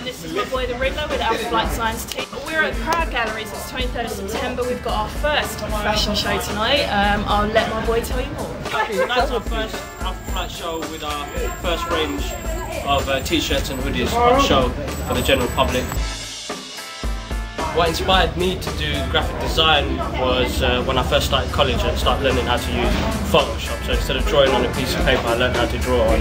This is my boy the Riddler with Alpha Flight Science team. We're at Proud Gallery since 23rd of September. We've got our first fashion show tonight. I'll let my boy tell you more. Tonight's our first Alpha Flight show with our first range of t-shirts and hoodies on show for the general public. What inspired me to do graphic design was when I first started college and started learning how to use Photoshop. So instead of drawing on a piece of paper, I learned how to draw on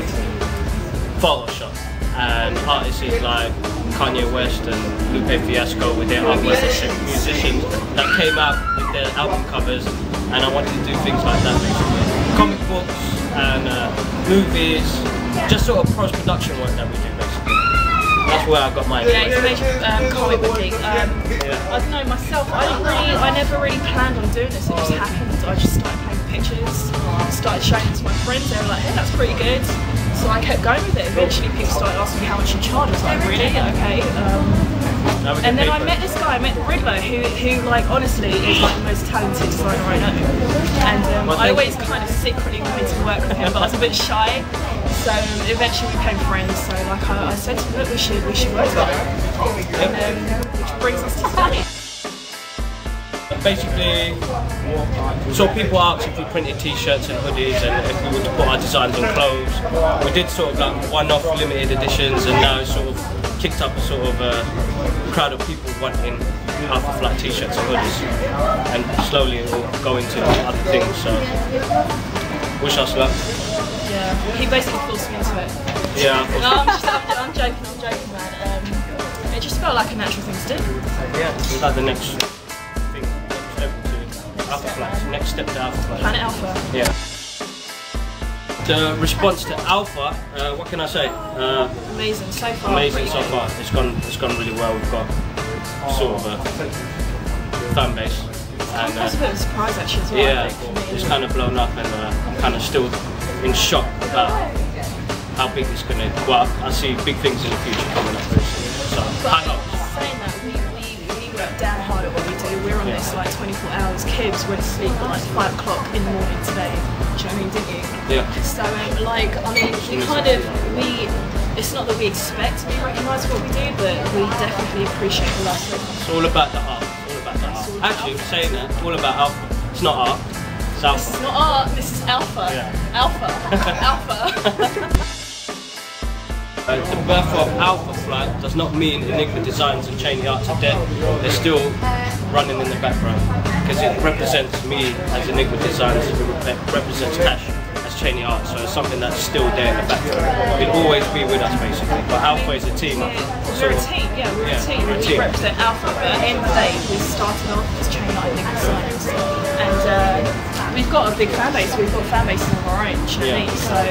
Photoshop. And artists like Kanye West and Lupe Fiasco with their artwork, musicians that came out with their album covers, and I wanted to do things like that basically. Comic books and movies, just sort of post-production work that we do basically. That's where I got my inspiration. Yeah, it's a major comic book thing. I don't know, myself, I never really planned on doing this, it just happened. I just started painting pictures, started showing it to my friends, they were like, hey, that's pretty good. So I kept going with it. Eventually people started asking me how much you charge. I was like, really? Okay. And then I met this guy, I met the Riddler, who like honestly is like the most talented designer I know. And I always kind of secretly wanted to work with him, but I was a bit shy. So eventually we became friends. So like I said to him, look, we should work together. And which brings us to today. Basically, so people asked if we printed t-shirts and hoodies and if we were to put our designs on clothes. We did sort of like one-off limited editions, and now it's sort of kicked up a sort of crowd of people wanting Alpha Flight t-shirts and hoodies, and slowly it will go into other things. So wish us luck. Yeah, he basically forced me into it. Yeah, I'm joking, man. It just felt like a natural thing to do. Yeah, it's like the next thing. Alpha Flight, next step to Alpha Flight. Planet Alpha. Yeah. The response to Alpha, what can I say? Amazing so far. Amazing so far. It's gone really well. We've got sort of a fan base. And that's a bit of a surprise actually as well. Yeah, it's kind of blown up, and I'm kind of still in shock about how big it's going to. Well, I see big things in the future coming up very soon. So high hopes. Saying that, we work damn hard at what we do. We're on this like 24 hours. Kids went to sleep at like 5 o'clock in the morning today. Do you know what I mean, didn't you? Yeah. So like, I mean, it's not that we expect to be recognised for what we do, but we definitely appreciate the last thing. It's all about the art. It's all about the art. Actually, saying that, it's all about Alpha. It's not art. It's Alpha. This is not art. This is Alpha. Yeah. Alpha. Alpha. The birth of Alpha Flight does not mean Enigma Designs and Chaineyart are dead. They're still running in the background because it represents me as Enigma Designs, it represents Cash as Chaineyart, so it's something that's still there in the background. It'll always be with us basically, but Alpha is a team. We're a team, we're a team. We represent Alpha, but at the end of the day, we started off as Chaineyart Enigma Designs, and we've got a big fan base. We've got fan bases of our own, do you know what I mean? So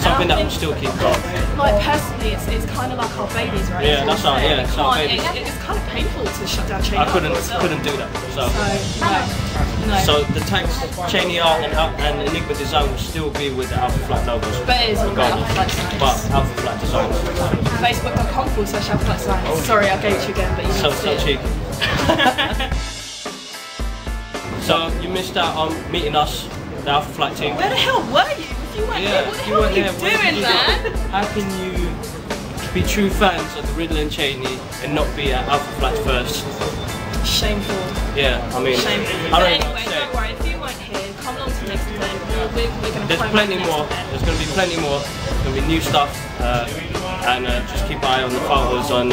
something that will still keep going. Like personally, it's kind of like our babies, right? Yeah, that's our it's our babies. It's kind of painful to shut down Chaineyart. I couldn't do that. So no. So the tags Chaineyart and Enigma Design will still be with the Alpha Flight logos. But it is Alpha Flight Science. But Alpha Flight Designs. Facebook.com/Alpha Flight Science. Sorry, I gave it to you again, but you so cheeky. So you missed out on meeting us, the Alpha Flight team. Where the hell were you? You weren't there. What the hell were you doing, man? How can you be true fans of the Riddler and Chainey and not be at Alpha Flight first? Shameful. Yeah, I mean, shameful. Anyway, don't worry. If you weren't here, come along to next event. We're going to. There's plenty more. There's going to be plenty more. There's going to be new stuff, and just keep an eye on the photos on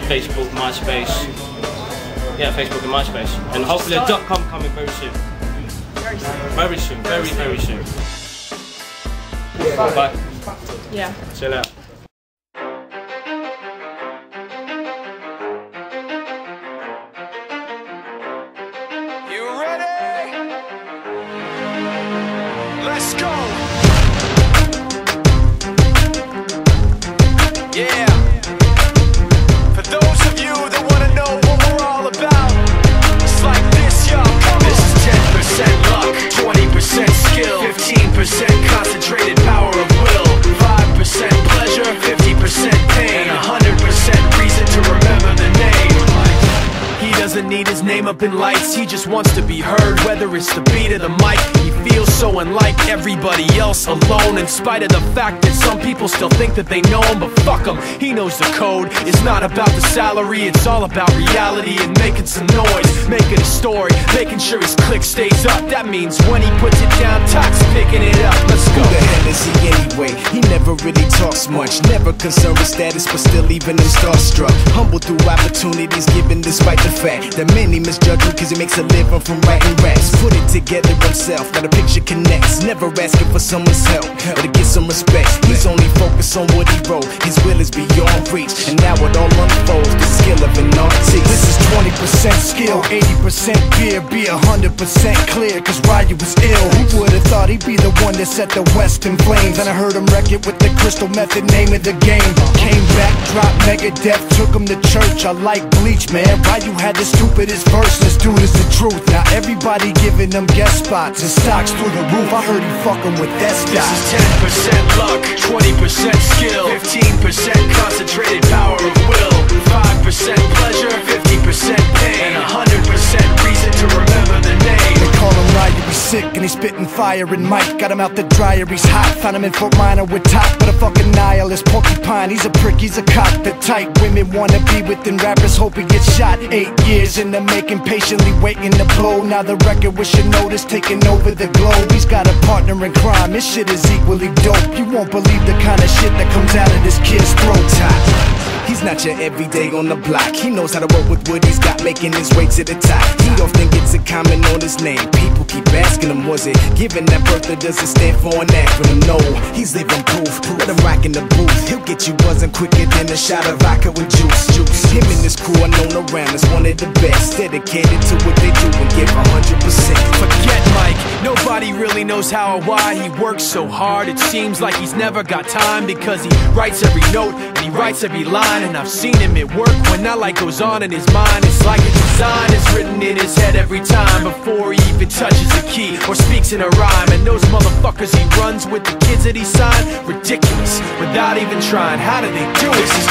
Facebook, MySpace. Yeah, Facebook and MySpace, and hopefully a .com coming very soon. Very soon. Very soon. Very soon. Bye. Yeah. See you later. You ready? Let's go. Yeah. For those of you that want to know what we're all about, it's like this, y'all. This is 10% luck, 20% skill, 15% concentrated power of will, 5% pleasure, 50% pain, 100% reason to remember the name. He doesn't need his name up in lights, he just wants to be heard, whether it's the beat of the mic. He feels so unlike everybody else, alone, in spite of the fact that some people still think that they know him. But fuck him, he knows the code. It's not about the salary, it's all about reality and making some noise, making a story, making sure his click stays up. That means when he puts it down, Tox picking it up. Let's go. Who the hell is he anyway? He never really talks much, never concerned with status, but still leaving him starstruck. Humble through opportunities given despite the fact that many misjudge him cause he makes a living from writing raps. Put it together himself, now the picture connects. Never asking for someone's help or to get some respect. He's only focused on what he wrote. His will is beyond reach, and now it all unfolds, the skill of an artist. This is 20% skill, 80% fear. Be 100% clear, cause Ryu was ill. Who would've thought he'd be the one that set the West in flames? And I heard him wreck it with the crystal method, name of the game. Came back, dropped Megadeth, took him to church. I like Bleach, man. Ryu had the stupidest verse. This dude is the truth. Now everybody giving them guest spots and stocks through the roof. I heard he fucking with that stock. This is 10% luck, 20% skill, 15% concentrated power of will, 5% pleasure, 50% pain, and 100% reason to remember the name. They call him Ryu, he's sick and he's spitting fire. And Mike got him out the dryer, he's hot. Found him in Fort Minor with top, but a fucking nihilist porcupine. He's a prick, he's a cock. The type women wanna be within, rappers hope he gets shot. 8 years in the making, patiently waiting to blow. Now the record with your notice taking over the globe. He's got a partner in crime, this shit is equally dope. You won't believe the kind of shit that comes out of this kid's throat. He's not your everyday on the block. He knows how to work with what he's got, making his way to the top. He often gets a comment on his name. People keep asking him, was it given that birth or does it stand for an acronym? No, he's living proof. Let him rock in the booth. He'll get you buzzing quicker than a shot of vodka with juice. Him and his crew are known around as one of the best, dedicated to what they do and give 100%. Forget Mike, nobody really knows how or why he works so hard. It seems like he's never got time because he writes every note and he writes every line. And I've seen him at work when that light goes on in his mind. It's like a design is written in his head every time before he even touches a key or speaks in a rhyme. And those motherfuckers he runs with, the kids that he signed, ridiculous, without even trying. How do they do it? This is